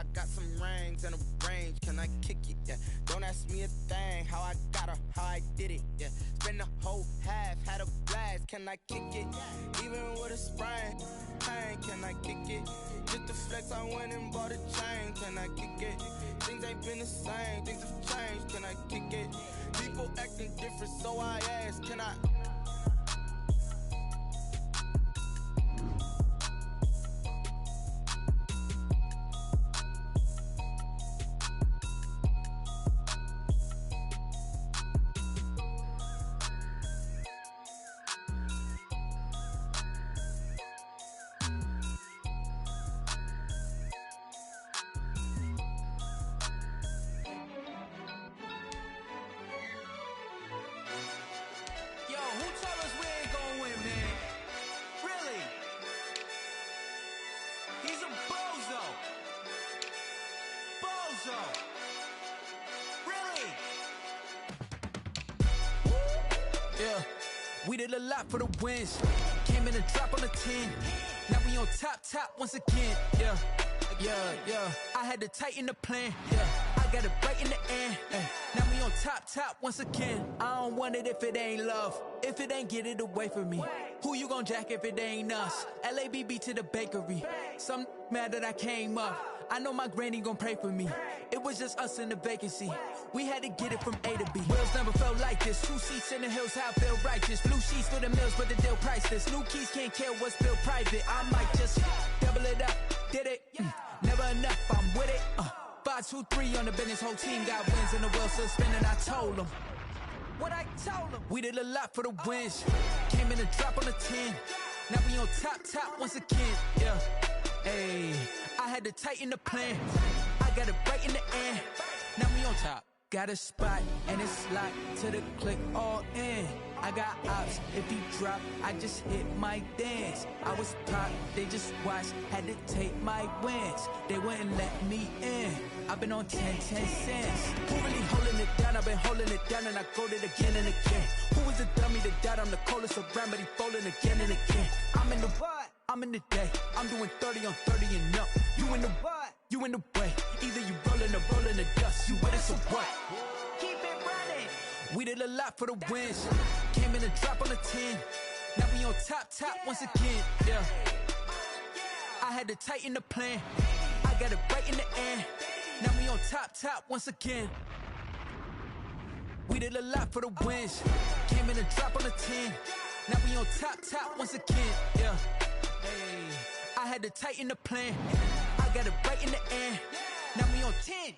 I got some rings and a range, can I kick it? Yeah. Don't ask me a thing, how I got her, how I did it. Yeah. Spend the whole half, had a blast, can I kick it? Even with a sprain, pain, can I kick it? Just to flex, I went and bought a chain, can I kick it? Things ain't been the same, things have changed, can I kick it? People acting different, so I ask, can I? We did a lot for the wins. Came in a drop on the 10. Now we on top once again. Yeah. I had to tighten the plan. Yeah. I got it right in the end. Now we on top once again. I don't want it if it ain't love. If it ain't, get it away from me. Who you gon' jack if it ain't us? LABB to the bakery. Some mad that I came up. I know my granny gon' pray for me. It was just us in the vacancy. We had to get it from A to B. Wheels never felt like this. 2 seats in the hills, how I feel righteous. Blue sheets for the mills, but the deal priceless. New keys can't kill what's built private. I might just double it up. Did it? Never enough, I'm with it. 5, 2, 3 on the business. Whole team got wins and the wheels still spinning. I told them what I told them. We did a lot for the wins. Came in a drop on the 10. Now we on top once again. Yeah. Hey, I had to tighten the plan. I got it right in the end. Now we on top. Got a spot and it's locked to the click all in. I got ops, if he drop, I just hit my dance. I was pop, they just watched, had to take my wins. They wouldn't let me in. I've been on 10 cents. Who really holding it down? I've been holding it down and I go it again and again. Who was the dummy that died? I'm the coldest around, but he folding again and again. I'm in the what? I'm in the day. I'm doing 30 on 30 and up. You in the what? You in the way. Either you rolling or rolling the dust. You with us or what? Keep it running. We did a lot for the wins. Came in a drop on the 10. Now we on top once again. Yeah. I had to tighten the plan. I got it right in the end. Now we on top once again. We did a lot for the wins. Came in a drop on the 10. Now we on top once again. Yeah. Hey, I had to tighten the plan. I got it right in the end. Now we on 10.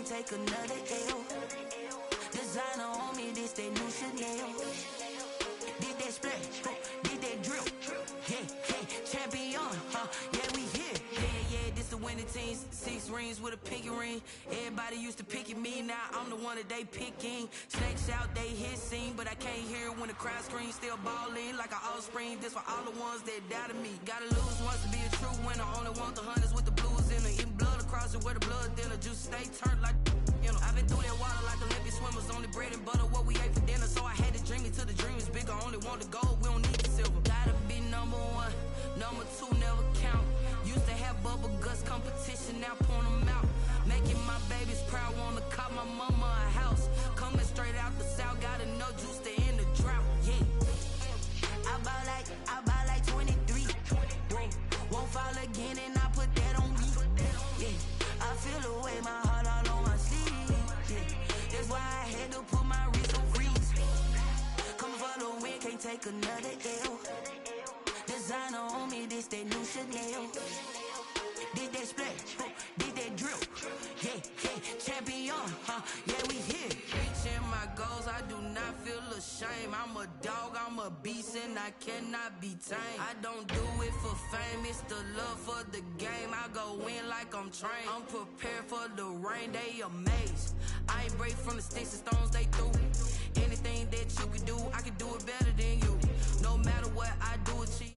Take another L. Designer on me, this that new Chanel. Did that splash, did that drip. Yeah, champion, yeah, we here. Yeah, this the winning teams. 6 rings with a pinky ring. Everybody used to pick at me, now I'm the one that they picking. Snakes out, they hit scene, but I can't hear it when the crowd screams. Still balling like an offspring. This for all the ones that doubted me. Gotta lose once to be a true winner. Only want the hunters with the blues in it. Eating blood across it where the blood thinner. Juice stay turned like, you know. I've been through that water like Olympic swimmers. Only bread and butter, what we ate for dinner. So I had to dream it till the dream is bigger. Only want the gold, we don't need the silver. Gotta be number 1, number 2 never count. Used to have bubble guts competition, now point them out. Making my babies proud, wanna call my mama a house. Coming straight out the south, got enough juice to end the drought. Yeah, I buy like 23. Won't fall again and I put that on me. Yeah, I feel the way, my heart all on my sleeve. take another L. Designer on me, this that new Chanel. Did that splash, did that drip. Yeah, champion, yeah, we here. Reaching my goals, I do not feel ashamed. I'm a dog, I'm a beast, and I cannot be tamed. I don't do it for fame, it's the love for the game. I go in like I'm trained. I'm prepared for the rain, they amazed. I ain't break from the sticks and stones they threw. Anything that you can do, I can do it better than you. No matter what I do, achieve.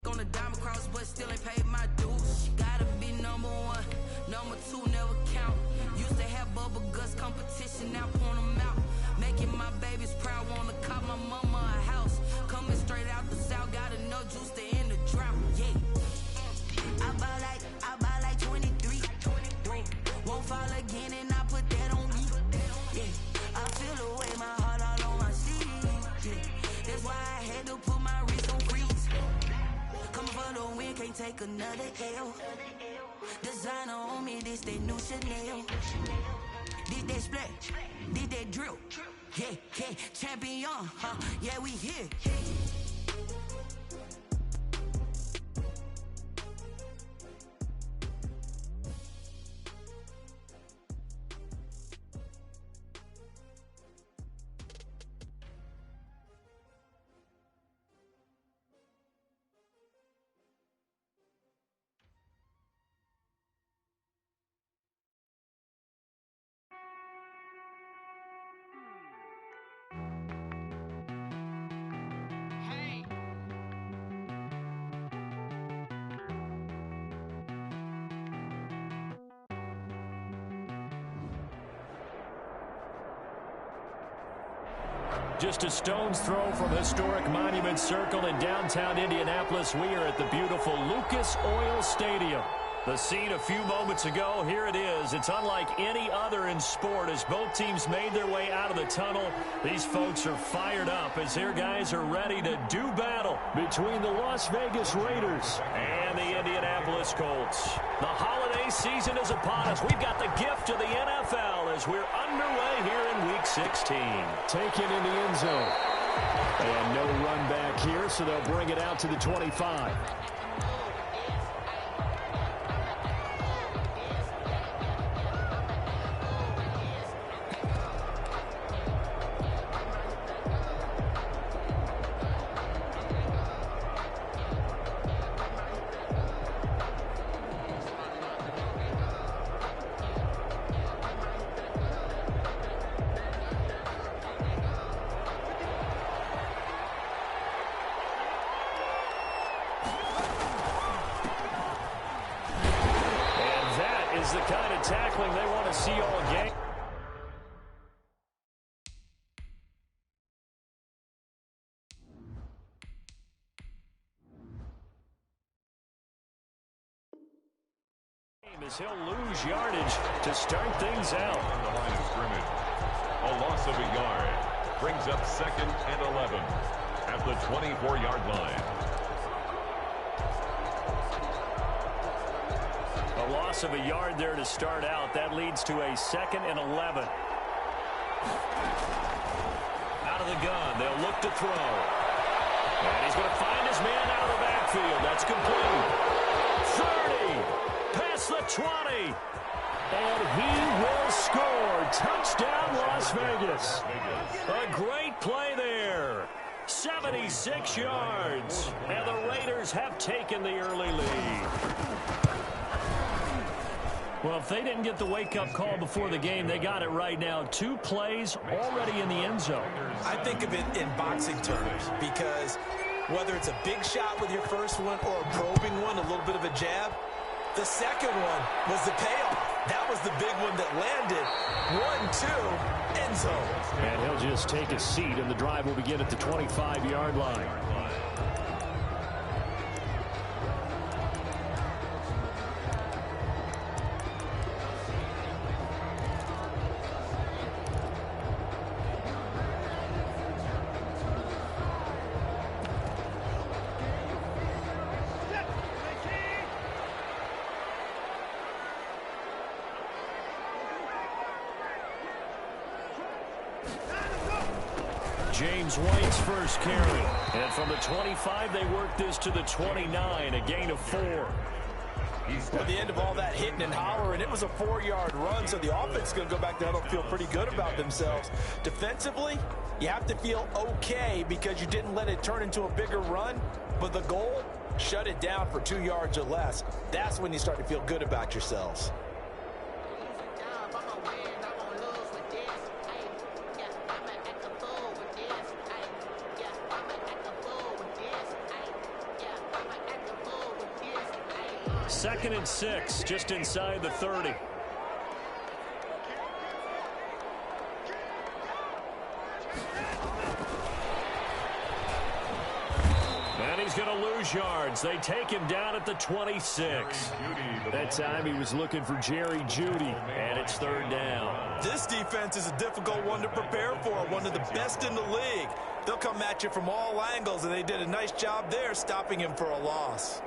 On the diamond cross, but still ain't paid my dues. Gotta be number one, number two never count. Used to have bubble guts competition, now point them out. Making my babies proud, wanna cop my mama a house. Coming straight out the south, got enough juice to end the drought. Yeah, I buy like 23. Won't fall again, and I put that on me. Yeah, I feel the way, my heart all on my sleeve. Yeah, that's why I had to put my wrist on freeze. Coming for the win, can't take another L. Designer on me, this that new Chanel. Did that splash, did that drip. Yeah, champion, yeah, we here. Just a stone's throw from historic Monument Circle in downtown Indianapolis. We are at the beautiful Lucas Oil Stadium. The scene a few moments ago, here it is. It's unlike any other in sport as both teams made their way out of the tunnel. These folks are fired up as their guys are ready to do battle between the Las Vegas Raiders and the Indianapolis Colts. The holiday season is upon us. We've got the gift of the NFL as we're underway here in Week 16. Taken in the end zone. And no run back here, so they'll bring it out to the 25. The kind of tackling they want to see all game. As he'll lose yardage to start things out. On the line of scrimmage, a loss of a yard brings up 2nd and 11 at the 24-yard line. A loss of a yard there to start out. That leads to a 2nd and 11. Out of the gun. They'll look to throw. And he's going to find his man out of the backfield. That's complete. 30. Past the 20. And he will score. Touchdown, Las Vegas. A great play there. 76 yards. And the Raiders have taken the early lead. Well, if they didn't get the wake-up call before the game, they got it right now. 2 plays already in the end zone. I think of it in boxing terms because whether it's a big shot with your first one or a probing one, a little bit of a jab, the second one was the payoff. That was the big one that landed. 1-2, end zone. And he'll just take a seat, and the drive will begin at the 25-yard line. James White's first carry. And from the 25, they work this to the 29, a gain of 4. At the end of all that hitting and hollering, it was a 4-yard run, so the offense is going to go back to huddle, feel pretty good about themselves. Defensively, you have to feel okay because you didn't let it turn into a bigger run, but the goal, shut it down for 2 yards or less. That's when you start to feel good about yourselves. Second and 6, just inside the 30. And he's going to lose yards. They take him down at the 26. That time he was looking for Jerry Jeudy, and it's third down. This defense is a difficult one to prepare for, one of the best in the league. They'll come at you from all angles, and they did a nice job there stopping him for a loss.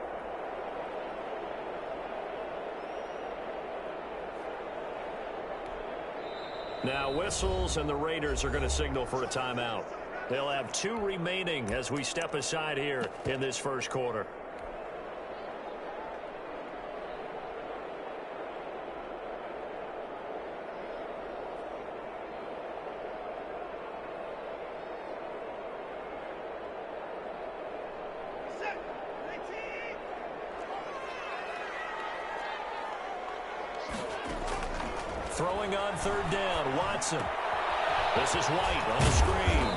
Now whistles, and the Raiders are going to signal for a timeout. They'll have 2 remaining as we step aside here in this first quarter. Throwing on third down, Watson. This is White on the screen.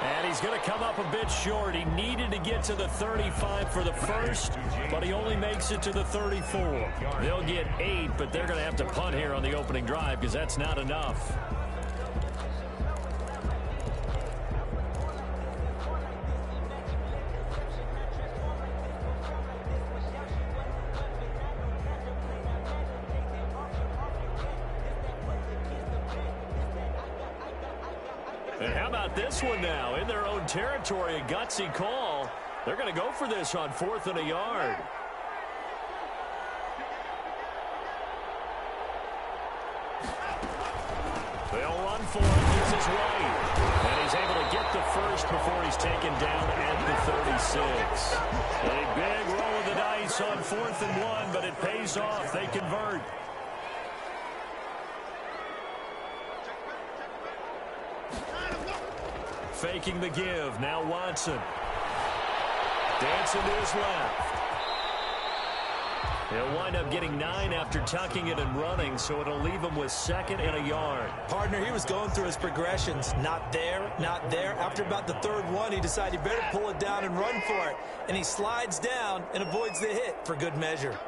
And he's going to come up a bit short. He needed to get to the 35 for the first, but he only makes it to the 34. They'll get 8, but they're going to have to punt here on the opening drive because that's not enough. And how about this one now? In their own territory, a gutsy call. They're going to go for this on 4th and a yard. They'll run for it. This is White. And he's able to get the first before he's taken down at the 36. A big roll of the dice on 4th and 1, but it pays off. They convert. Faking the give. Now Watson. Dancing to his left. He'll wind up getting 9 after tucking it and running, so it'll leave him with 2nd and a yard. Partner, he was going through his progressions. Not there, not there. After about the 3rd one, he decided he better pull it down and run for it. And he slides down and avoids the hit for good measure.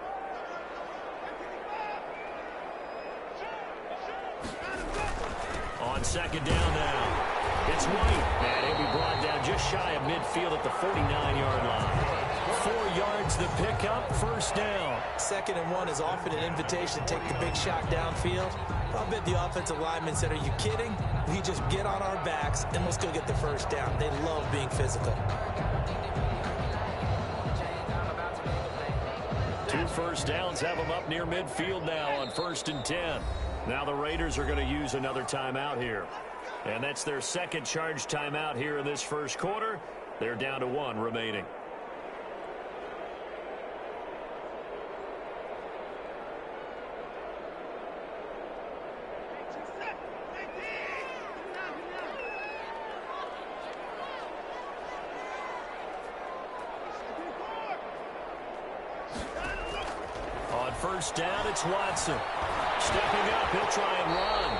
On 2nd down now. It's White, and he'll be brought down just shy of midfield at the 49-yard line. 4 yards the pickup, first down. 2nd and 1 is often an invitation to take the big shot downfield. I'll bet the offensive lineman said, are you kidding? We just get on our backs and let's go get the first down. They love being physical. 2 first downs have them up near midfield now on 1st and 10. Now the Raiders are going to use another timeout here. And that's their second charge timeout here in this first quarter. They're down to 1 remaining. On first down, it's Watson. Stepping up, he'll try and run.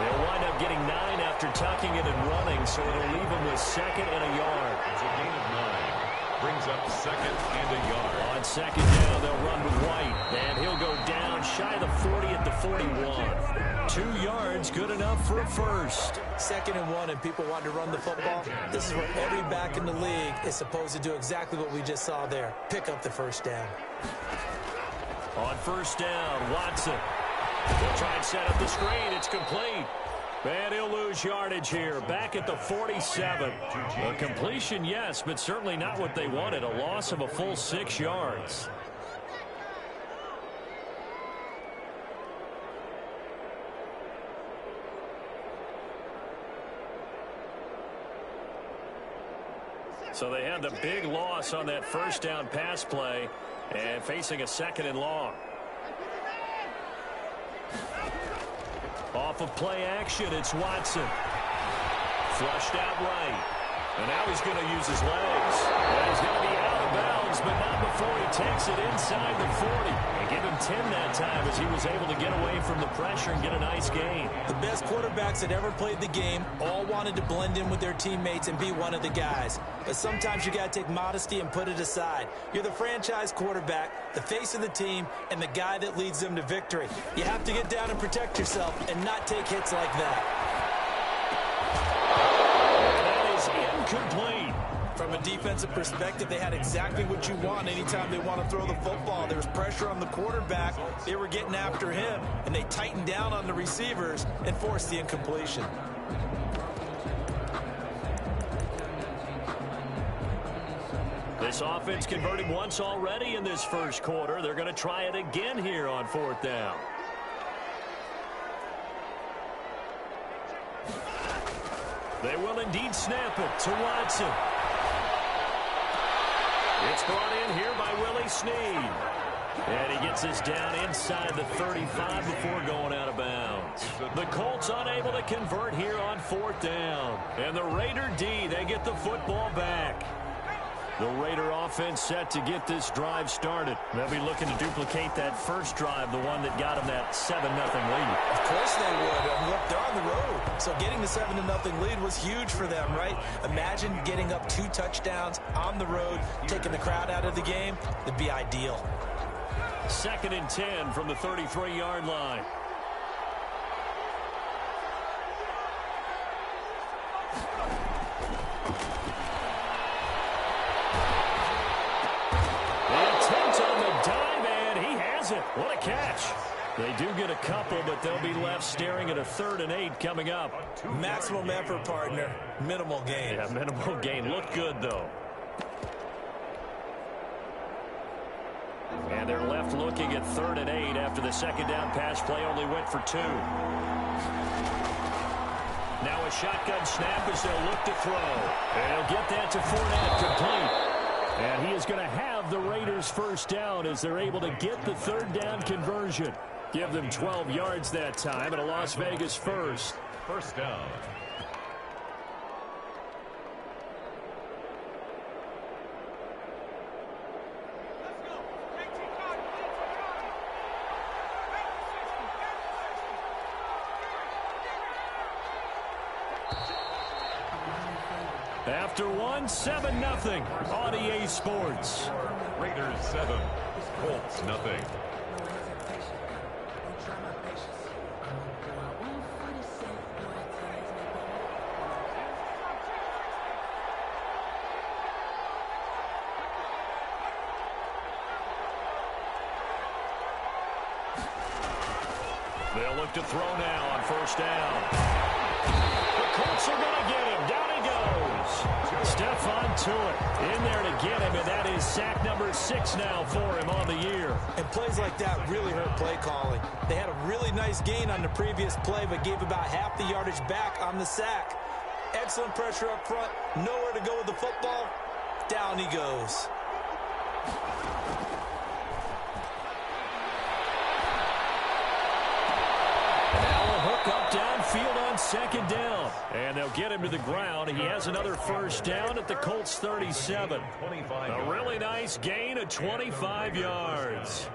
They'll wind up getting 9 after tucking it and running, so it'll leave them with 2nd and a yard. It's a gain of 9. Brings up 2nd and a yard. On 2nd down, they'll run with White, and he'll go down shy of the 40 at the 41. 2 yards, good enough for a first. 2nd and 1, and people want to run the football. This is where every back in the league is supposed to do exactly what we just saw there. Pick up the first down. On first down, Watson. They'll try and set up the screen. It's complete. And he'll lose yardage here. Back at the 47. A completion, yes, but certainly not what they wanted. A loss of a full 6 yards. So they had the big loss on that first down pass play and facing a 2nd and long. Off of play action, it's Watson. Flushed out right. And now he's going to use his legs. And he's going to be out of bounds, but not before he takes it inside the 40. And give him 10 that time as he was able to get away from the pressure and get a nice gain. The best quarterbacks that ever played the game all wanted to blend in with their teammates and be one of the guys. But sometimes you got to take modesty and put it aside. You're the franchise quarterback, the face of the team, and the guy that leads them to victory. You have to get down and protect yourself and not take hits like that. Complete. From a defensive perspective, they had exactly what you want anytime they want to throw the football. There was pressure on the quarterback. They were getting after him, and they tightened down on the receivers and forced the incompletion. This offense converted once already in this first quarter. They're going to try it again here on 4th down. They will indeed snap it to Watson. It's brought in here by Willie Snead. And he gets this down inside the 35 before going out of bounds. The Colts unable to convert here on 4th down. And the Raider D, they get the football back. The Raider offense set to get this drive started. They'll be looking to duplicate that first drive, the one that got them that 7-0 lead. Of course they would. Look, they're on the road. So getting the 7-0 lead was huge for them, right? Imagine getting up 2 touchdowns on the road, taking the crowd out of the game. It'd be ideal. 2nd and 10 from the 33-yard line. What a catch. They do get a couple, but they'll be left staring at a 3rd and 8 coming up. Maximum effort, partner. Minimal gain. Yeah, minimal gain. Looked good, though. And they're left looking at 3rd and 8 after the 2nd down pass play only went for 2. Now a shotgun snap as they'll look to throw. And he'll get that to Fournette, complete. And he is going to have the Raiders' first down as they're able to get the 3rd down conversion. Give them 12 yards that time and a Las Vegas first. First down. After 7-0 on EA Sports. Raiders 7, Colts nothing. They'll look to throw now on 1st down. The Colts are going to get him. Down he goes. Stephon Tuitt in there to get him, and that is sack number 6 now for him on the year. And plays like that really hurt play calling. They had a really nice gain on the previous play, but gave about half the yardage back on the sack. Excellent pressure up front. Nowhere to go with the football. Down he goes. Up downfield on 2nd down. And they'll get him to the ground. He has another first down at the Colts 37. A really nice gain of 25 yards.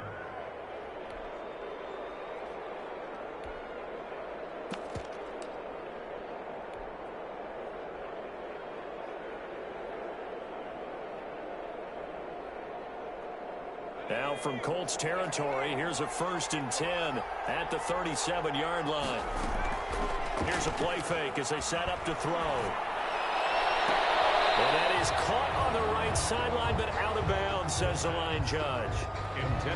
Now from Colts territory, here's a 1st and 10 at the 37-yard line. Here's a play fake as they set up to throw. And that is caught on the right sideline, but out of bounds, says the line judge.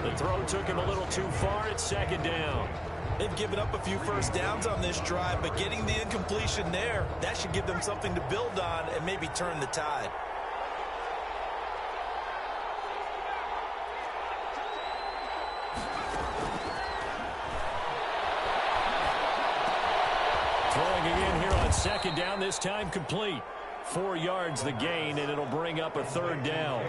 The throw took him a little too far at 2nd down. They've given up a few first downs on this drive, but getting the incompletion there, that should give them something to build on and maybe turn the tide. Throwing again here on 2nd down, this time complete. 4 yards the gain, and it'll bring up a 3rd down.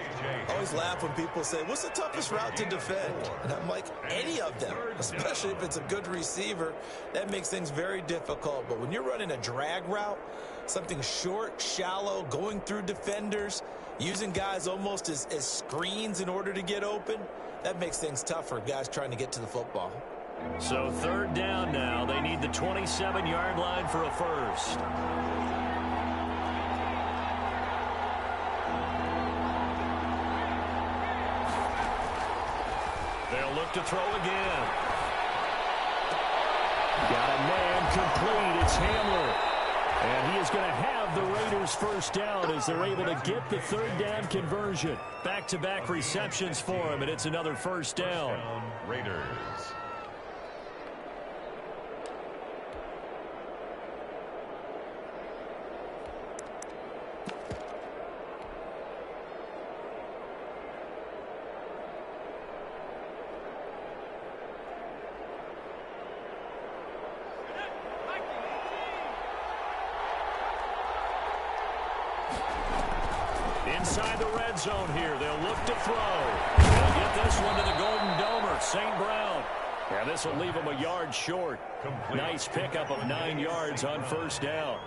I always laugh when people say, what's the toughest route to defend? And I'm like, any of them, especially if it's a good receiver. That makes things very difficult. But when you're running a drag route, something short, shallow, going through defenders, using guys almost as screens in order to get open, that makes things tough for guys trying to get to the football. So 3rd down now. They need the 27-yard line for a first. They'll look to throw again. Got a man complete. It's Hamler. And he is going to have the Raiders first down as they're able to get the 3rd down conversion. Back-to-back receptions for him, and it's another first down. Raiders. Inside the red zone here. They'll look to throw. They'll get this one to the Golden Domer, St. Brown. And this will leave them a yard short. Nice pickup of 9 yards on first down.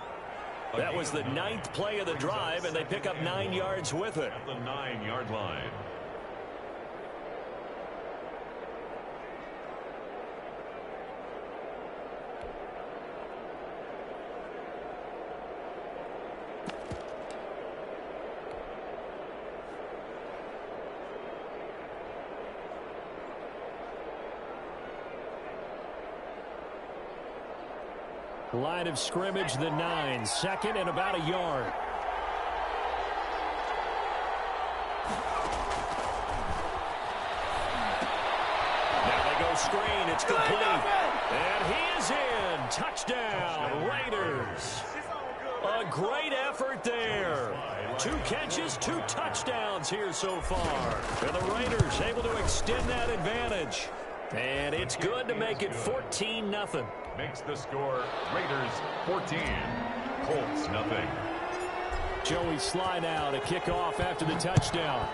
That was the 9th play of the drive, and they pick up 9 yards with it. At the 9-yard line. Line of scrimmage, the 9. 2nd and about a yard. Now they go screen. It's complete. And he is in. Touchdown, Raiders. A great effort there. 2 catches, 2 touchdowns here so far. And the Raiders able to extend that advantage. And it's good to make it 14-0. Makes the score Raiders 14, Colts nothing. Joey Sly now to kick off after the touchdown.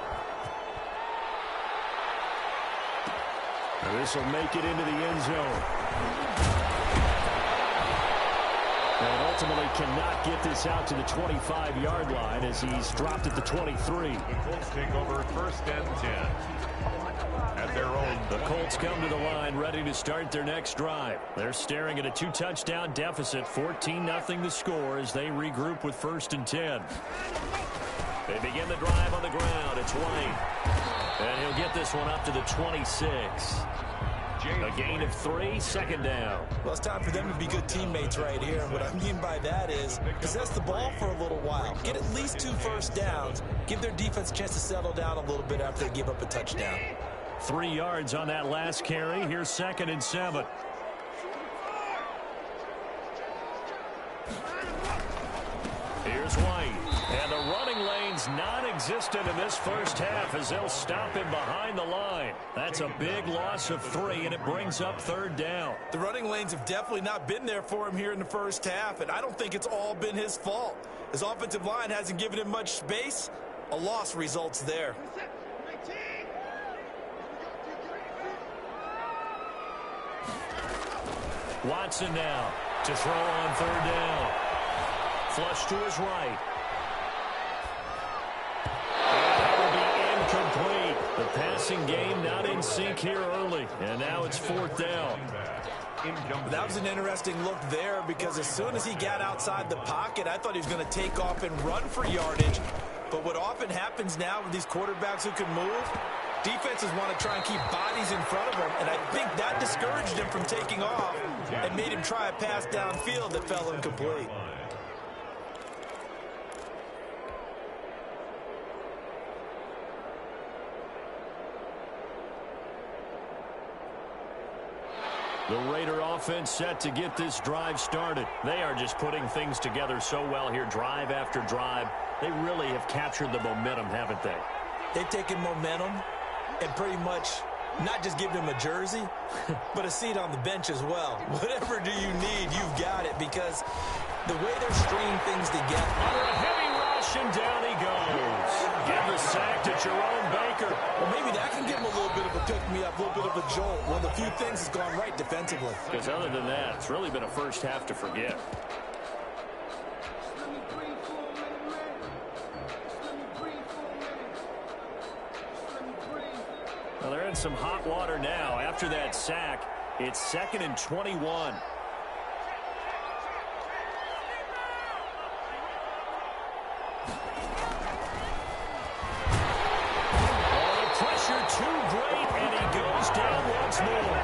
This will make it into the end zone. And ultimately cannot get this out to the 25-yard line as he's dropped at the 23. The Colts take over 1st and 10. At their own. The Colts come to the line ready to start their next drive. They're staring at a 2-touchdown deficit, 14-0 the score as they regroup with 1st and 10. They begin the drive on the ground. It's White. And he'll get this one up to the 26. A gain of 3, 2nd down. Well, it's time for them to be good teammates right here. And what I mean by that is possess the ball for a little while. Get at least 2 first downs. Give their defense a chance to settle down a little bit after they give up a touchdown. 3 yards on that last carry. Here's 2nd and 7. Here's White. And the running lane's non-existent in this first half as they'll stop him behind the line. That's a big loss of 3, and it brings up 3rd down. The running lanes have definitely not been there for him here in the first half, and I don't think it's all been his fault. His offensive line hasn't given him much space. A loss results there. Watson now to throw on 3rd down. Flush to his right. And that will be incomplete. The passing game not in sync here early. And now it's 4th down. That was an interesting look there because as soon as he got outside the pocket, I thought he was going to take off and run for yardage. But what often happens now with these quarterbacks who can move, defenses want to try and keep bodies in front of them, and I think that discouraged him from taking off and made him try a pass downfield that fell incomplete. The Raider offense set to get this drive started. They are just putting things together so well here, drive after drive. They really have captured the momentum, haven't they? They've taken momentum and pretty much not just given him a jersey, but a seat on the bench as well. Whatever do you need, you've got it, because the way they're stringing things together. Under a heavy rush, and down he goes. Give the sack to Jerome Baker. Well, maybe that can give him a little bit of a pick-me-up, a little bit of a jolt. One of the few things has gone right defensively. Because other than that, it's really been a first half to forget. Well, they're in some hot water now. After that sack, it's 2nd and 21. Too great, and he goes down once more.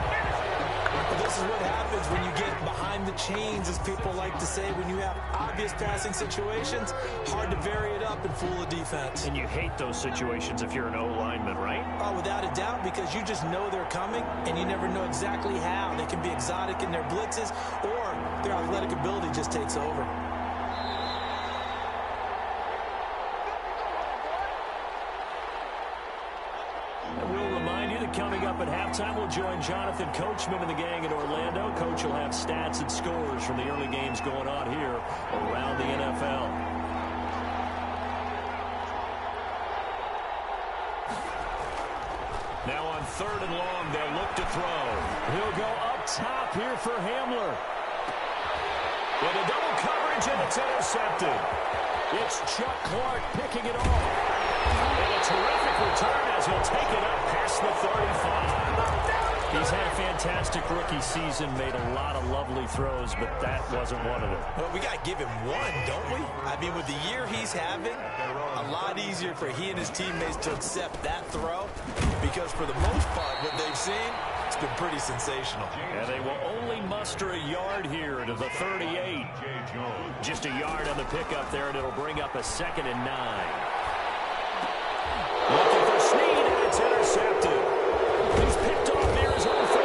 This is what happens when you get behind the chains, as people like to say, when you have obvious passing situations. Hard to vary it up and fool a defense. And you hate those situations if you're an O-lineman, right? Oh, without a doubt, because you just know they're coming, and you never know exactly how. They can be exotic in their blitzes, or their athletic ability just takes over. Coming up at halftime, we'll join Jonathan Coachman and the gang in Orlando. Coach will have stats and scores from the early games going on here around the NFL. Now on 3rd and long, they'll look to throw. He'll go up top here for Hamler. With a double coverage, and it's intercepted. It's Chuck Clark picking it off. And a terrific return as he'll take it up past the 35. He's had a fantastic rookie season, made a lot of lovely throws, but that wasn't one of them. Well, we got to give him one, don't we? I mean, with the year he's having, a lot easier for he and his teammates to accept that throw, because for the most part, what they've seen, it's been pretty sensational. And they will only muster a yard here to the 38. Just a yard on the pickup there, and it'll bring up a 2nd and 9. Looking for Snead, and it's intercepted. He's picked off near his own 38.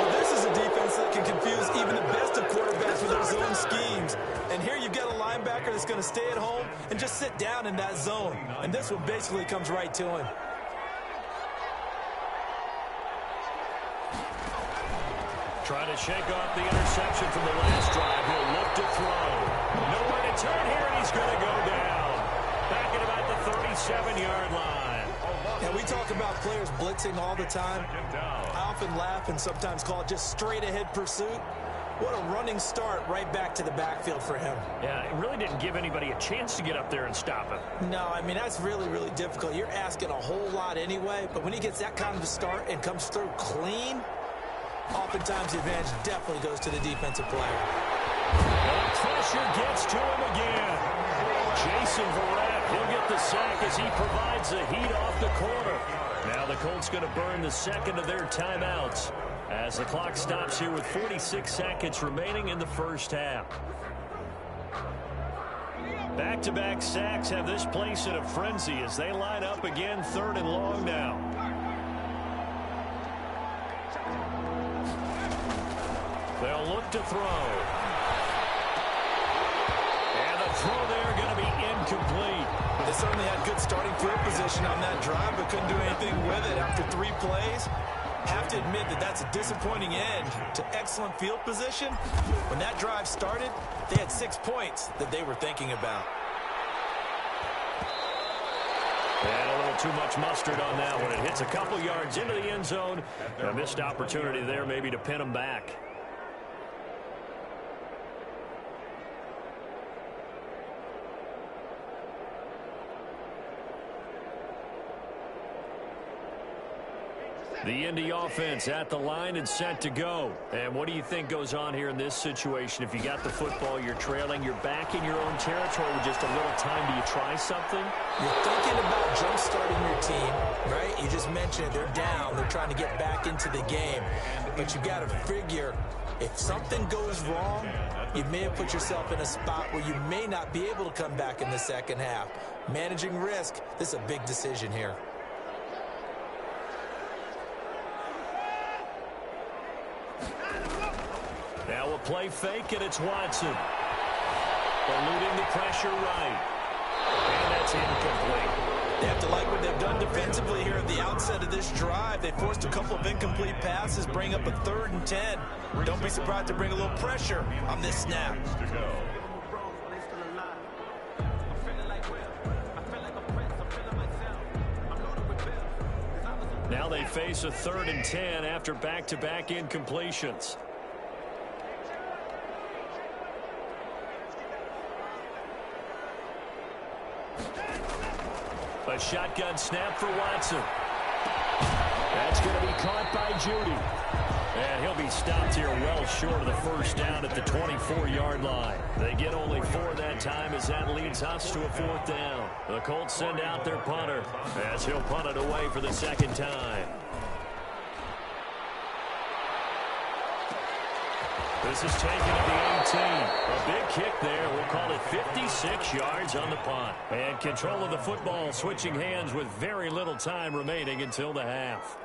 Well, this is a defense that can confuse even the best of quarterbacks with their zone schemes. And here you've got a linebacker that's going to stay at home and just sit down in that zone. And this one basically comes right to him. Trying to shake off the interception from the last drive. He'll look to throw. Nowhere to turn here, and he's going to go down. Back at about the 37-yard line. And we talk about players blitzing all the time. I often laugh and sometimes call it just straight-ahead pursuit. What a running start right back to the backfield for him. Yeah, it really didn't give anybody a chance to get up there and stop him. No, I mean, that's really, really difficult. You're asking a whole lot anyway, but when he gets that kind of a start and comes through clean, oftentimes the advantage definitely goes to the defensive player. The pressure gets to him again. Jason Verrett, he'll get the sack as he provides the heat off the corner. Now the Colts going to burn the second of their timeouts as the clock stops here with 46 seconds remaining in the first half. Back-to-back sacks have this place in a frenzy as they line up again 3rd and long now. They'll look to throw. And the throw there going to be incomplete. They certainly had good starting field position on that drive, but couldn't do anything with it after 3 plays. Have to admit that that's a disappointing end to excellent field position. When that drive started, they had 6 points that they were thinking about. And a little too much mustard on that one. It hits a couple yards into the end zone. A missed opportunity there maybe to pin them back. The Indy offense at the line and set to go. And what do you think goes on here in this situation? If you got the football, you're trailing, you're back in your own territory with just a little time. Do you try something? You're thinking about jump-starting your team, right? You just mentioned they're down. They're trying to get back into the game. But you got to figure if something goes wrong, you may have put yourself in a spot where you may not be able to come back in the second half. Managing risk, this is a big decision here. Now a play fake, and it's Watson. Eluding the pressure right. And that's incomplete. They have to like what they've done defensively here at the outset of this drive. They forced a couple of incomplete passes, bring up a 3rd and 10. Don't be surprised to bring a little pressure on this snap. Now they face a 3rd and 10 after back-to-back incompletions. A shotgun snap for Watson. That's going to be caught by Judy. And he'll be stopped here well short of the first down at the 24-yard line. They get only 4 that time as that leads us to a 4th down. The Colts send out their punter as he'll punt it away for the 2nd time. This is taken at the 18. A big kick there. We'll call it 56 yards on the punt. And control of the football switching hands with very little time remaining until the half.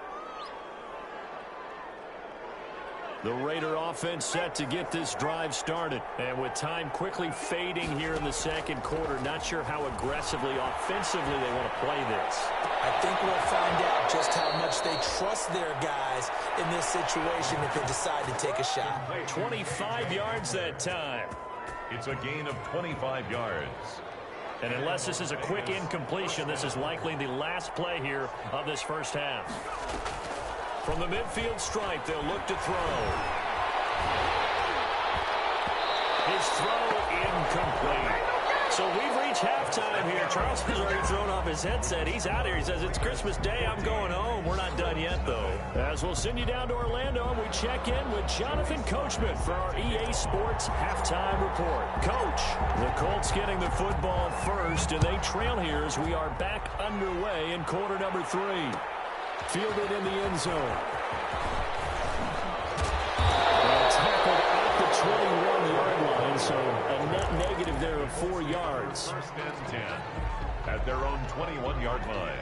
The Raider offense set to get this drive started. And with time quickly fading here in the 2nd quarter, not sure how aggressively, offensively they want to play this. I think we'll find out just how much they trust their guys in this situation if they decide to take a shot. 25 yards that time. It's a gain of 25 yards. And unless this is a quick incompletion, this is likely the last play here of this first half. From the midfield stripe, they'll look to throw. His throw incomplete. So we've reached halftime here. Charles has already thrown off his headset. He's out here. He says, it's Christmas Day. I'm going home. We're not done yet, though. As we'll send you down to Orlando, and we check in with Jonathan Coachman for our EA Sports Halftime Report. Coach, the Colts getting the football first, and they trail here as we are back underway in quarter number 3. Fielded in the end zone. Well, tackled at the 21-yard line, so a net negative there of 4 yards. 1st and 10 at their own 21-yard line.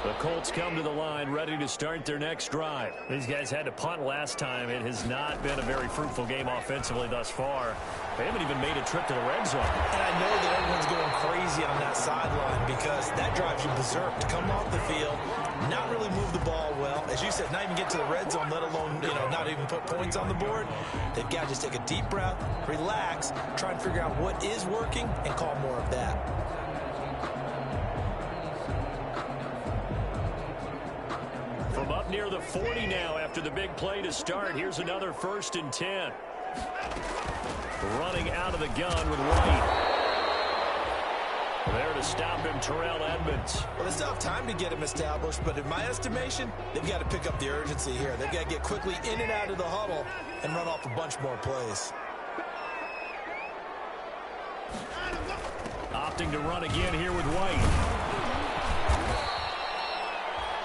The Colts come to the line ready to start their next drive. These guys had to punt last time. It has not been a very fruitful game offensively thus far. They haven't even made a trip to the red zone. And I know that everyone's going crazy on that sideline because that drives you berserk to come off the field, not really move the ball well. As you said, not even get to the red zone, let alone, not even put points on the board. They've got to just take a deep breath, relax, try and figure out what is working, and call more of that. From up near the 40 now after the big play to start, here's another 1st and 10. Running out of the gun with White. There to stop him, Terrell Edmonds. Well, they still have time to get him established, but in my estimation, they've got to pick up the urgency here. They've got to get quickly in and out of the huddle and run off a bunch more plays. Opting to run again here with White.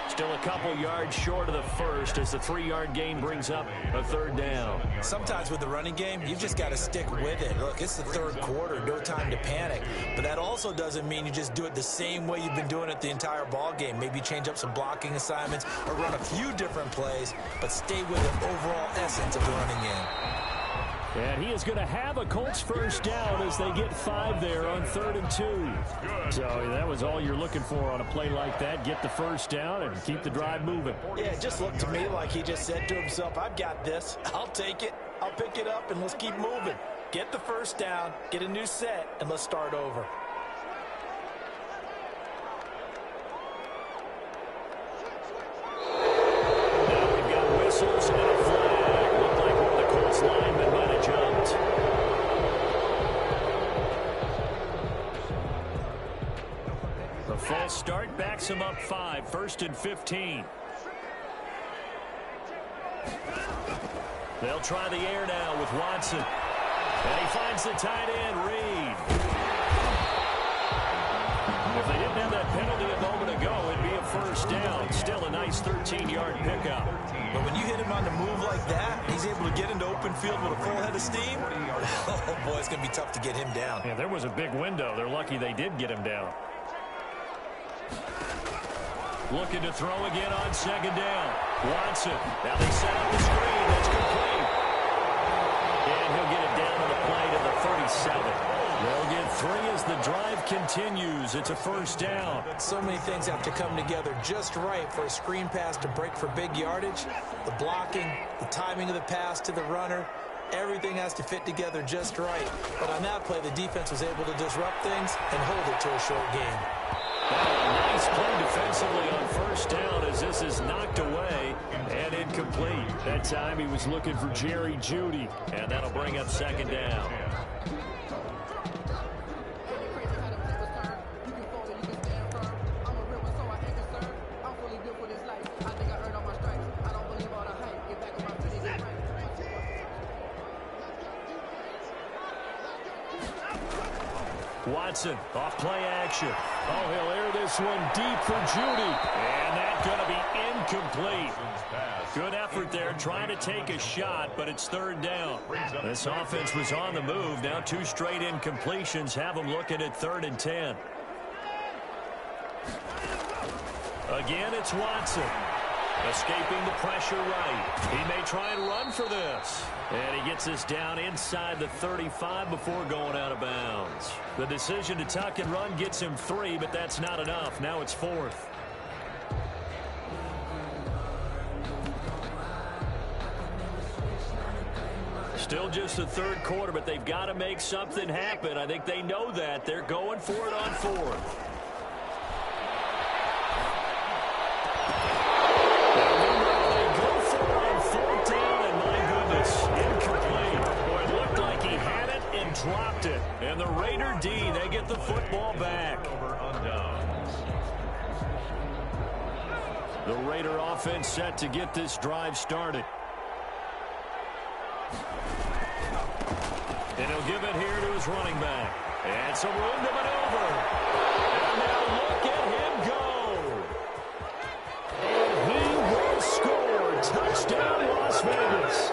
Still a couple yards short of the first as the 3-yard gain brings up a 3rd down. Sometimes with the running game, you've just got to stick with it. Look, it's the 3rd quarter, no time to panic. But that also doesn't mean you just do it the same way you've been doing it the entire ball game. Maybe change up some blocking assignments or run a few different plays, but stay with the overall essence of the running game. And he is going to have a Colts first down as they get 5 there on 3rd and 2. So that was all you're looking for on a play like that. Get the first down and keep the drive moving. Yeah, it just looked to me like he just said to himself, I've got this. I'll take it. I'll pick it up, and let's keep moving. Get the first down, get a new set, and let's start over. Now we've got whistles and a flag. Looked like one of the Colts linemen might have jumped. The false start backs him up 5, 1st and 15. They'll try the air now with Watson. And he finds the tight end, Reed. If they didn't have that penalty a moment ago, it'd be a first down. Still a nice 13-yard pickup. But when you hit him on the move like that, he's able to get into open field with a full head of steam. Oh, boy, it's going to be tough to get him down. Yeah, there was a big window. They're lucky they did get him down. Looking to throw again on 2nd down. Watson. Now they set up the screen. That's complete. And he'll get it down on the play to the 37. They'll get 3 as the drive continues. It's a first down. So many things have to come together just right for a screen pass to break for big yardage. The blocking, the timing of the pass to the runner, everything has to fit together just right. But on that play, the defense was able to disrupt things and hold it to a short game. Nice play defensively on first down as this is knocked away and incomplete. That time he was looking for Jerry Jeudy, and that'll bring up second down. Watson, off play action. Oh, he'll air this one deep for Jeudy. And that's going to be incomplete. Good effort there trying to take a shot, but it's third down. This offense was on the move. Now 2 straight incompletions have them looking at 3rd and 10. Again, it's Watson. Escaping the pressure right. He may try and run for this. And he gets this down inside the 35 before going out of bounds. The decision to tuck and run gets him 3, but that's not enough. Now it's 4th. Still just the third quarter, but they've got to make something happen. I think they know that. They're going for it on 4th. Dropped it, and the Raider D, they get the football back. The Raider offense set to get this drive started. And he'll give it here to his running back. And some room to maneuver. And now look at him go. And he will score. Touchdown, Las Vegas.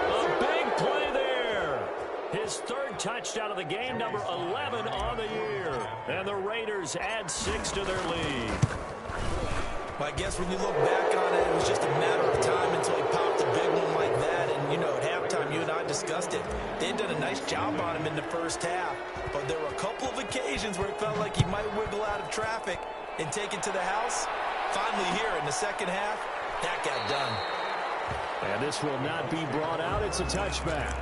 A big play there. His 3rd touchdown of the game, number 11 on the year. And the Raiders add 6 to their lead. I guess when you look back on it, it was just a matter of time until he popped a big one like that. And, you know, at halftime, you and I discussed it. They had done a nice job on him in the first half. But there were a couple of occasions where it felt like he might wiggle out of traffic and take it to the house. Finally here in the second half, that got done. And this will not be brought out. It's a touchback.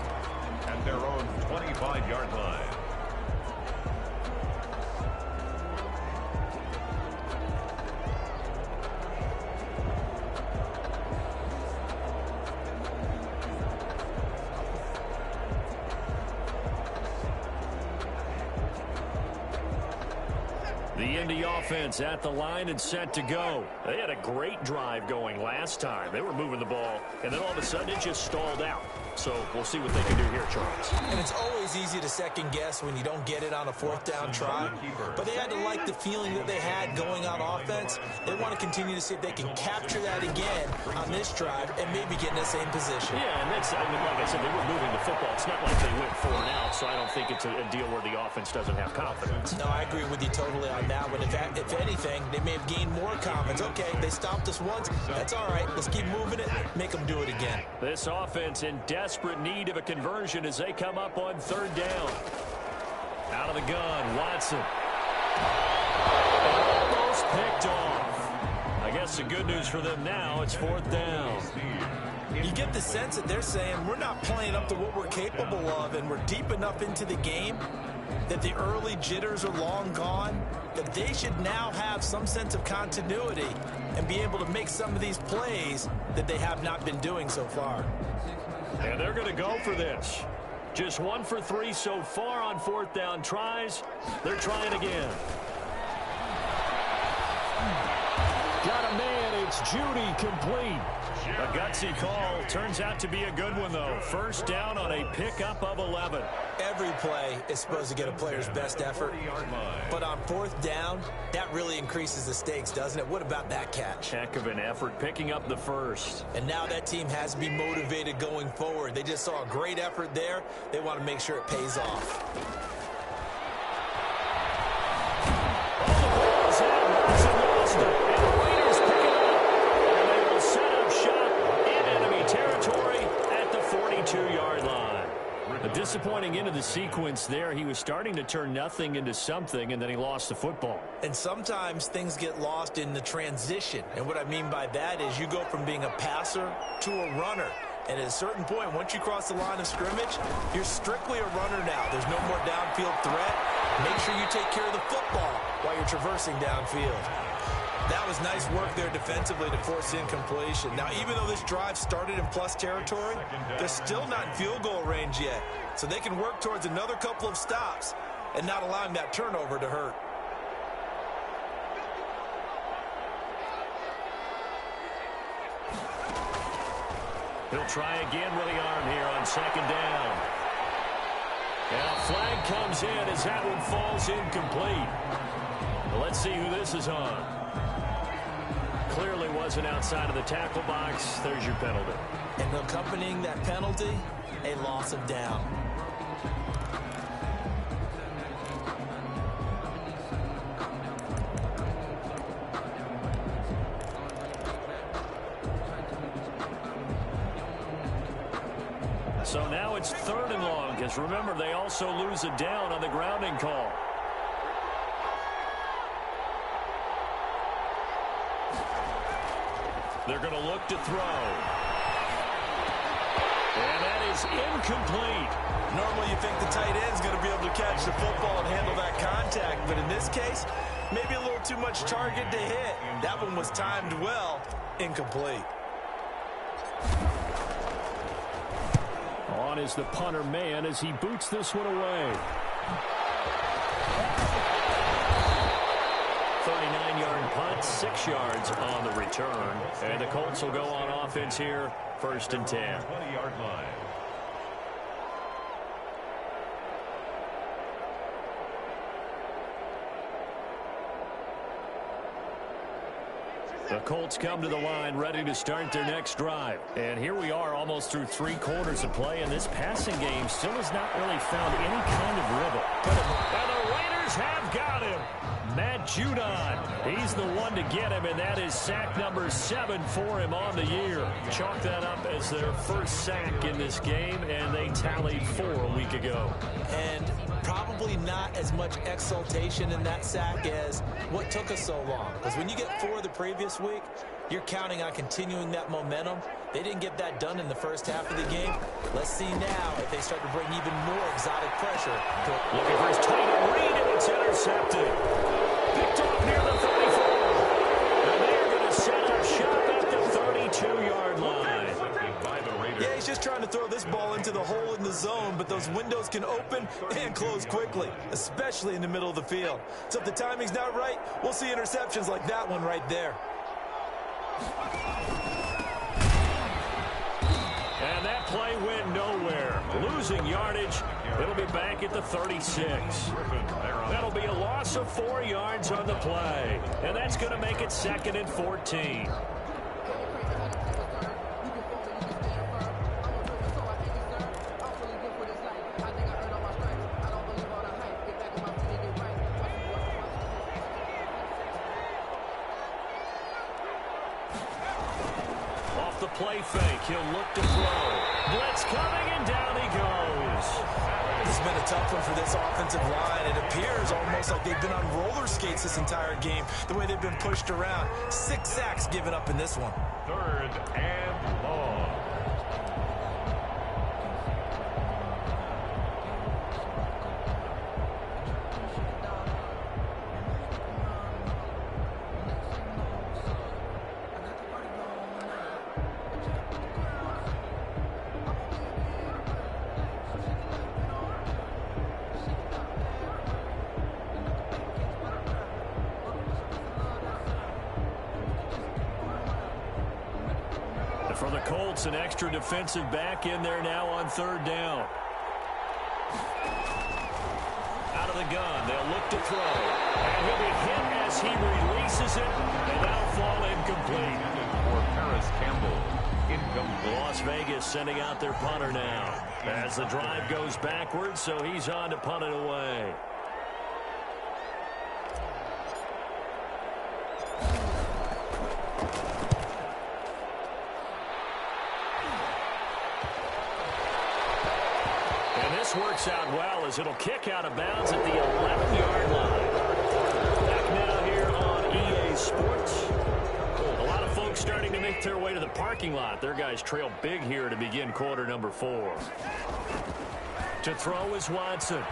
At their own 25-yard line. The Indy offense at the line and set to go. They had a great drive going last time. They were moving the ball, and then all of a sudden it just stalled out. So we'll see what they can do here, Charles. And it's always easy to second guess when you don't get it on a 4th down try. But they had to like the feeling that they had going on offense. They want to continue to see if they can capture that again on this drive and maybe get in the same position. Yeah, and that's, I mean, like I said, they were moving the football. It's not like they went 4 and out, so I don't think it's a deal where the offense doesn't have confidence. No, I agree with you totally on that one. If anything, they may have gained more confidence. Okay, they stopped us once. That's all right. Let's keep moving it. Make them do it again. This offense in desperate need of a conversion as they come up on 3rd down. Out of the gun, Watson. Almost picked off. I guess the good news for them now, it's 4th down. You get the sense that they're saying we're not playing up to what we're capable of, and we're deep enough into the game that the early jitters are long gone, that they should now have some sense of continuity and be able to make some of these plays that they have not been doing so far. And they're going to go for this. Just 1 for 3 so far on 4th down tries. They're trying again. Got a man. It's Jeudy complete. A gutsy call. Turns out to be a good one, though. 1st down on a pickup of 11. Every play is supposed to get a player's best effort. But on 4th down, that really increases the stakes, doesn't it? What about that catch? Heck of an effort picking up the 1st. And now that team has to be motivated going forward. They just saw a great effort there. They want to make sure it pays off. A disappointing end of the sequence there. He was starting to turn nothing into something, and then he lost the football. And sometimes things get lost in the transition. And what I mean by that is you go from being a passer to a runner. And at a certain point, once you cross the line of scrimmage, you're strictly a runner now. There's no more downfield threat. Make sure you take care of the football while you're traversing downfield. That was nice work there defensively to force incompletion. Now, even though this drive started in plus territory, they're still not in field goal range yet. So they can work towards another couple of stops and not allowing that turnover to hurt. He'll try again with the arm here on second down. And a flag comes in as that one falls incomplete. Well, let's see who this is on. Clearly wasn't outside of the tackle box. There's your penalty. And accompanying that penalty, a loss of down. So now it's 3rd and long, because remember, they also lose a down on the grounding call. They're going to look to throw. And that is incomplete. Normally you think the tight end's going to be able to catch the football and handle that contact, but in this case, maybe a little too much target to hit. That one was timed well, incomplete. On is the punter man as he boots this one away. 39-yard punt, 6 yards on the return. And the Colts will go on offense here, 1st and 10. 20-yard line. The Colts come to the line ready to start their next drive. And here we are almost through 3 quarters of play, and this passing game still has not really found any kind of rhythm. And the Raiders have got him. Matt Judon, he's the one to get him, and that is sack number 7 for him on the year. Chalk that up as their first sack in this game, and they tallied 4 a week ago. And probably not as much exultation in that sack as what took us so long. Because when you get 4 the previous week, you're counting on continuing that momentum. They didn't get that done in the first half of the game. Let's see now if they start to bring even more exotic pressure. Looking for his tight read, and it's intercepted. Picked off near the 34. And they're going to set up shop at the 32-yard line. Yeah, he's just trying to throw this ball into the hole in the zone, but those windows can open and close quickly, especially in the middle of the field. So if the timing's not right, we'll see interceptions like that one right there. And that play went nowhere. Losing yardage. It'll be back at the 36. That'll be a loss of 4 yards on the play. And that's going to make it 2nd and 14. Off the play fake, he'll look to throw. Blitz coming, and down he goes. This has been a tough one for this offensive line. It appears almost like they've been on roller skates this entire game, the way they've been pushed around. 6 sacks given up in this one. 3rd and long. For the Colts, an extra defensive back in there now on 3rd down. Out of the gun, they'll look to throw. And he'll be hit as he releases it, and that'll fall incomplete. For Paris Campbell, incomplete. Las Vegas sending out their punter now as the drive goes backwards, so he's on to punt it away. Works out well as it'll kick out of bounds at the 11-yard line. Back now here on EA Sports. A lot of folks starting to make make their way to the parking lot. Their guys trail big here to begin quarter number 4. To throw is Watson.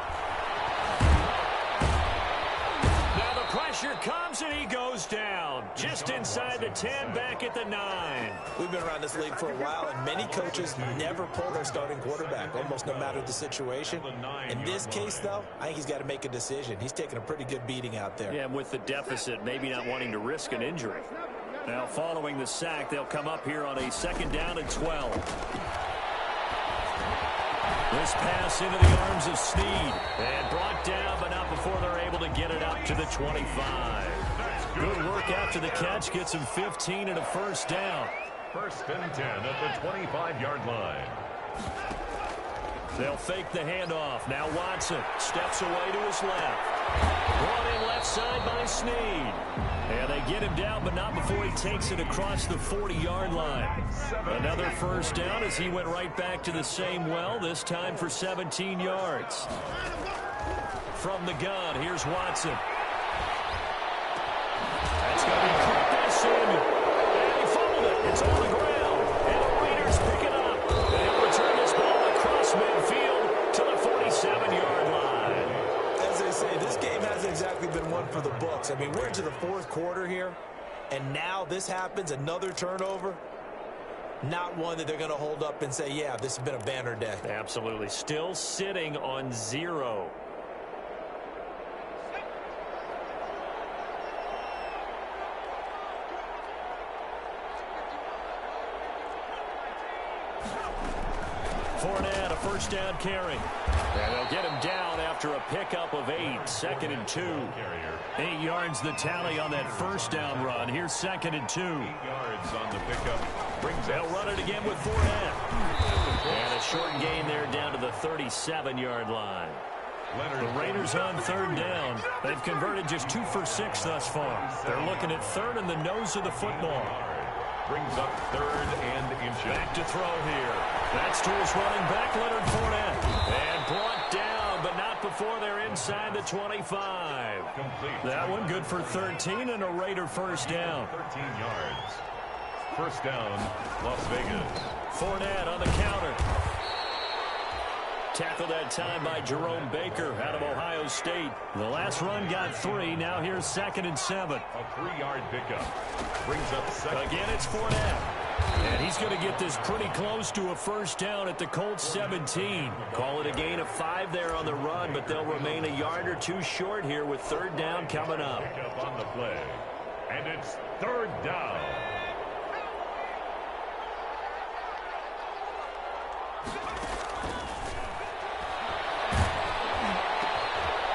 Now the pressure comes and he goes down. Just inside the 10, back at the 9. We've been around this league for a while, and many coaches never pull their starting quarterback, almost no matter the situation. In this case, though, I think he's got to make a decision. He's taking a pretty good beating out there. Yeah, and with the deficit, maybe not wanting to risk an injury. Now, following the sack, they'll come up here on a 2nd down and 12. This pass into the arms of Snead. And brought down, but not before they're able to get it up to the 25. Good work after the catch. Gets him 15 and a 1st down. 1st and 10 at the 25-yard line. They'll fake the handoff. Now Watson steps away to his left. Brought in left side by Snead. And they get him down, but not before he takes it across the 40-yard line. Another 1st down as he went right back to the same well, this time for 17 yards. From the gun, here's Watson. That's going to be caught by Samuel. And he fumbled it. It's on the ground. And the Raiders pick it up. They'll return this ball across midfield to the 47-yard line. As they say, this game hasn't exactly been one for the books. I mean, we're into the 4th quarter here, and now this happens, another turnover. Not one that they're going to hold up and say, yeah, this has been a banner day. Absolutely. Still sitting on 0. Fournette, a 1st down carry. And they'll get him down after a pickup of 8. 2nd and 2. 8 yards the tally on that 1st down run. Here's 2nd and 2. 8 yards on the pickup. They'll run it again with Fournette. And a short gain there down to the 37-yard line. The Raiders on 3rd down. They've converted just 2 for 6 thus far. They're looking at 3rd in the nose of the football. Brings up 3rd and inches. Back to throw here. That's to his running back, Leonard Fournette. And brought down, but not before they're inside the 25. Complete. That one good for 13 and a Raider 1st down. 13 yards. 1st down, Las Vegas. Fournette on the counter. Tackled that time by Jerome Baker out of Ohio State. The last run got 3. Now here's 2nd and 7. A 3-yard pickup. Brings up 2nd. Again, it's Fournette. And he's going to get this pretty close to a 1st down at the Colts 17. Call it a gain of 5 there on the run, but they'll remain a yard or 2 short here with 3rd down coming up. Pickup on the play. And it's 3rd down.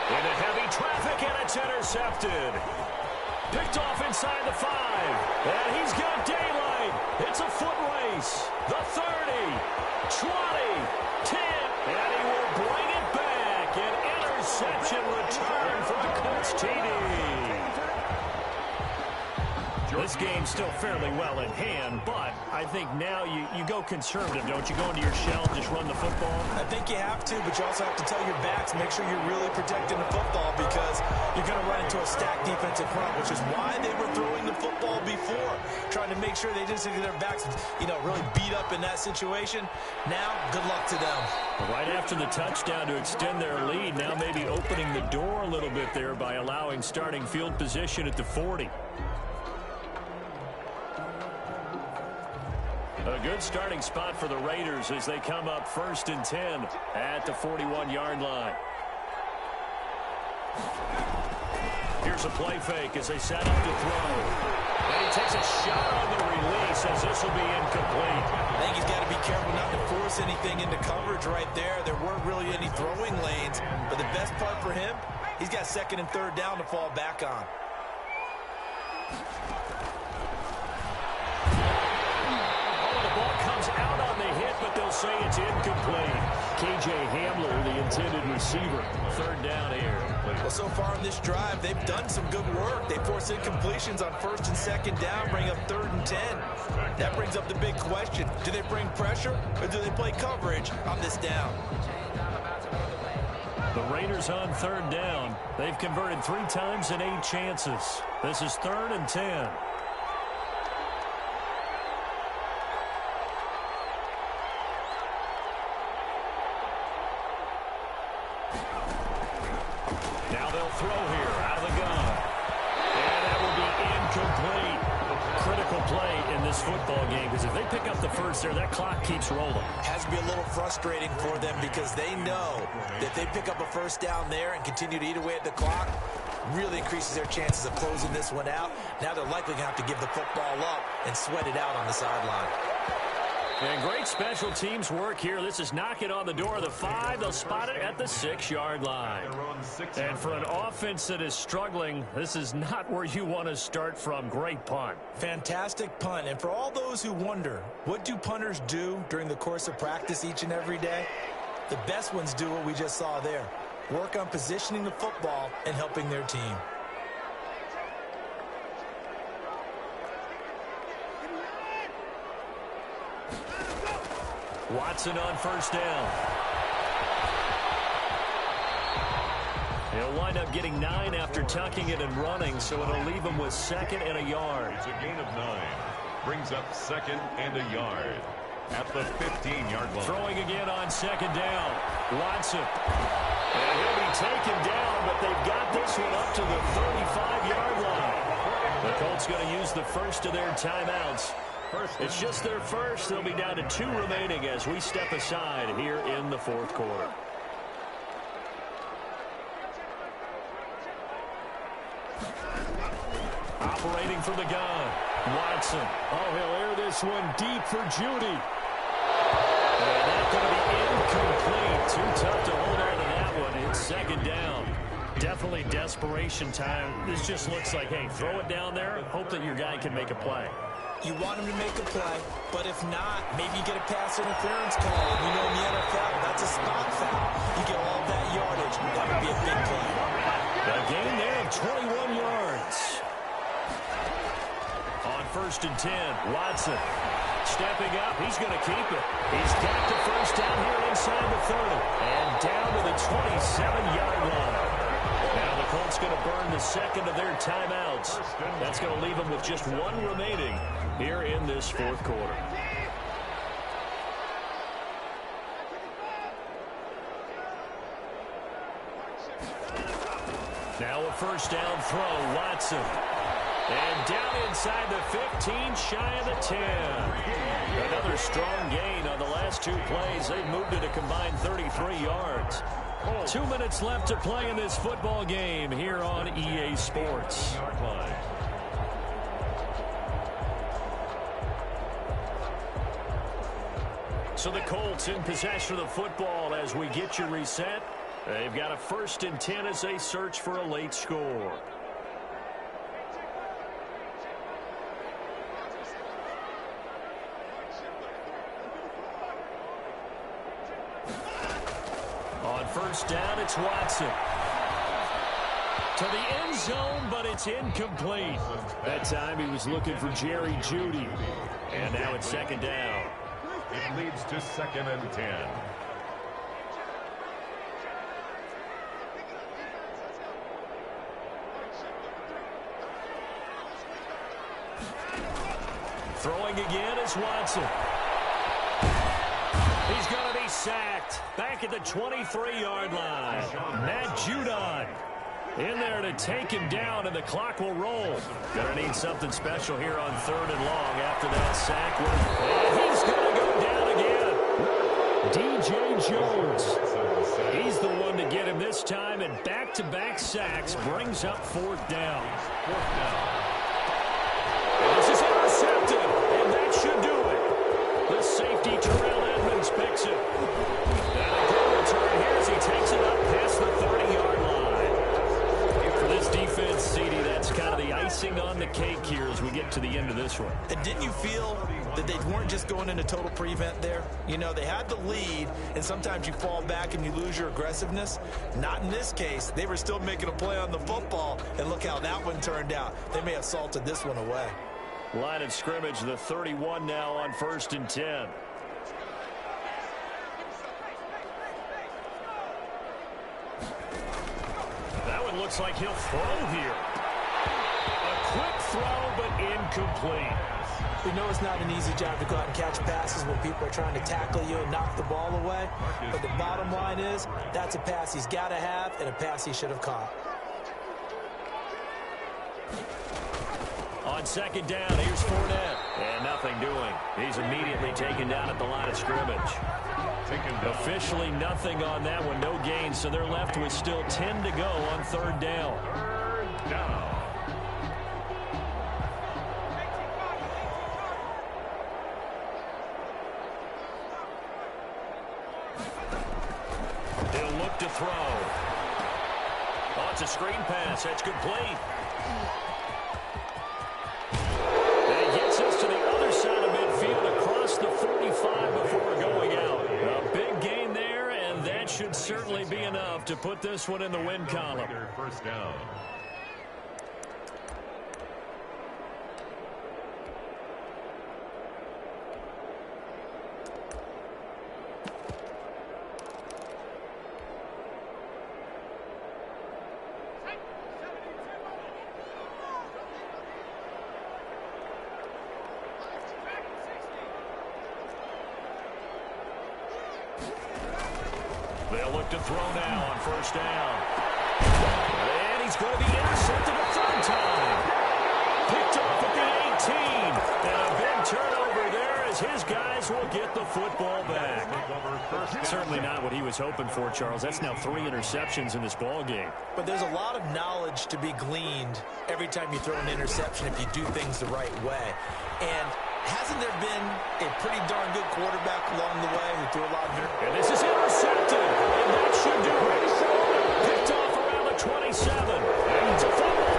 Into heavy traffic, and it's intercepted. Picked off inside the 5. And he's got daylight. It's a foot race. The 30, 20, 10, and he will bring it back. An interception return for the Colts TD. This game's still fairly well in hand, but I think now you go conservative, don't you? Go into your shell, just run the football. I think you have to, but you also have to tell your backs, make sure you're really protecting the football because you're going to run into a stacked defensive front, which is why they were throwing the football before, trying to make sure they didn't get their backs, really beat up in that situation. Now, good luck to them. Right after the touchdown to extend their lead, now maybe opening the door a little bit there by allowing starting field position at the 40. A good starting spot for the Raiders as they come up 1st and 10 at the 41-yard line. Here's a play fake as they set up to throw. And he takes a shot on the release as this will be incomplete. I think he's got to be careful not to force anything into coverage right there. There weren't really any throwing lanes, but the best part for him, he's got 2nd and 3rd down to fall back on. Out on the hit, but they'll say it's incomplete. KJ Hamler, the intended receiver. 3rd down here. Well, so far in this drive, they've done some good work. They force incompletions on 1st and 2nd down, bring up 3rd and 10. That brings up the big question. Do they bring pressure, or do they play coverage on this down? The Raiders on 3rd down. They've converted 3 times in 8 chances. This is 3rd and 10. efforts there. That clock keeps rolling. Has to be a little frustrating for them because they know that they pick up a first down there and continue to eat away at the clock, really increases their chances of closing this one out. Now they're likely going to have to give the football up and sweat it out on the sideline. And great special teams work here. This is knocking on the door of the 5. They'll spot it at the 6-yard line. And for an offense that is struggling, this is not where you want to start from. Great punt. Fantastic punt. And for all those who wonder, what do punters do during the course of practice each and every day? The best ones do what we just saw there. Work on positioning the football and helping their team. Watson on first down. He'll wind up getting 9 after tucking it and running, so it'll leave him with 2nd and a yard. It's a gain of 9. Brings up 2nd and a yard at the 15-yard line. Throwing again on 2nd down. Watson. And he'll be taken down, but they've got this one up to the 35-yard line. The Colts going to use the first of their timeouts. It's just their first. They'll be down to 2 remaining as we step aside here in the 4th quarter. Operating from the gun, Watson. Oh, he'll air this one deep for Judy. And that's going to be incomplete. Too tough to hold on to that one. It's 2nd down. Definitely desperation time. This just looks like, hey, throw it down there. Hope that your guy can make a play. You want him to make a play, but if not, maybe you get a pass interference call. You know in the NFL, that's a spot foul. You get all that yardage. That would be a big play. A gain there of 21 yards. On 1st and 10, Watson stepping up. He's going to keep it. He's got the first down here inside the 30 and down to the 27-yard line. Now the Colts going to burn the 2nd of their timeouts. That's going to leave them with just 1 remaining here in this 4th quarter. Now a first down throw, Watson. And down inside the 15, shy of the 10. Another strong gain on the last 2 plays. They've moved it a combined 33 yards. 2 minutes left to play in this football game here on EA Sports. So the Colts in possession of the football as we get you reset. They've got a 1st and 10 as they search for a late score. On first down, it's Watson. To the end zone, but it's incomplete. That time he was looking for Jerry Jeudy. And now it's 2nd down. It leads to 2nd and 10. Throwing again is Watson. He's going to be sacked back at the 23-yard line. Matt Judon in there to take him down, and the clock will roll. Going to need something special here on 3rd and long after that sack. And he's going to go down again. DJ Jones. He's the one to get him this time, and back-to-back sacks brings up 4th down. And this is intercepted, and that should do it. The safety, Terrell Edmonds, picks it. And a good return here as he takes it up past the 30-yard line. For this defense, CD, that's kind of the icing on the cake here as we get to the end of this one. And didn't you feel that they weren't just going into total prevent there? You know, they had the lead, and sometimes you fall back and you lose your aggressiveness. Not in this case. They were still making a play on the football, and look how that one turned out. They may have salted this one away. Line of scrimmage, the 31 now on 1st and 10. That one looks like he'll throw here. A quick throw, but incomplete. We know it's not an easy job to go out and catch passes when people are trying to tackle you and knock the ball away. But the bottom line is, that's a pass he's got to have and a pass he should have caught. On second down, here's Fournette. And nothing doing. He's immediately taken down at the line of scrimmage. Officially nothing on that one, no gain, so they're left with still 10 to go on third down. Third down. He'll look to throw. Oh, it's a screen pass. That's complete. And he gets us to the other side of midfield across the 45 before going out. A big gain there, and that should certainly be enough to put this one in the win column. First down. They'll look to throw now on first down. And he's going to be intercepted a third time. Picked off at the 18. And a big turnover there as his guys will get the football back. Certainly not what he was hoping for, Charles. That's now 3 interceptions in this ball game. But there's a lot of knowledge to be gleaned every time you throw an interception if you do things the right way. And hasn't there been a pretty darn good quarterback along the way who threw a lot of nerve? And this is intercepted. And that should do it. Picked off around the 27. And it's a fumble.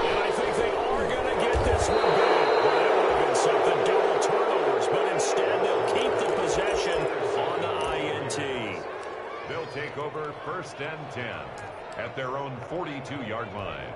And I think they are going to get this one back. Well, that would have been something. Double turnovers. But instead, they'll keep the possession on the INT. They'll take over first and 10 at their own 42-yard line.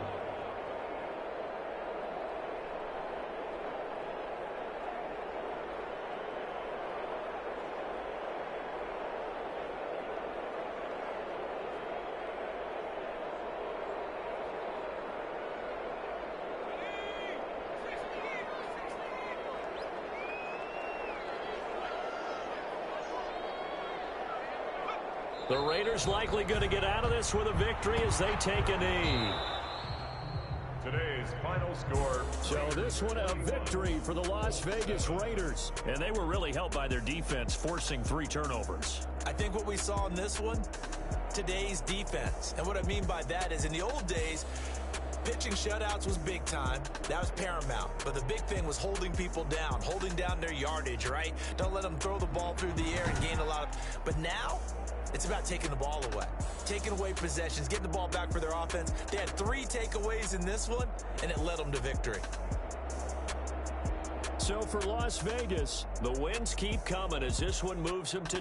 The Raiders likely going to get out of this with a victory as they take a knee. Today's final score. So this one a victory for the Las Vegas Raiders. And they were really helped by their defense, forcing 3 turnovers. I think what we saw in this one, today's defense. And what I mean by that is in the old days, pitching shutouts was big time. That was paramount. But the big thing was holding people down, holding down their yardage, right? Don't let them throw the ball through the air and gain a lot of... But now, it's about taking the ball away. Taking away possessions, getting the ball back for their offense. They had 3 takeaways in this one, and it led them to victory. So for Las Vegas, the wins keep coming as this one moves them to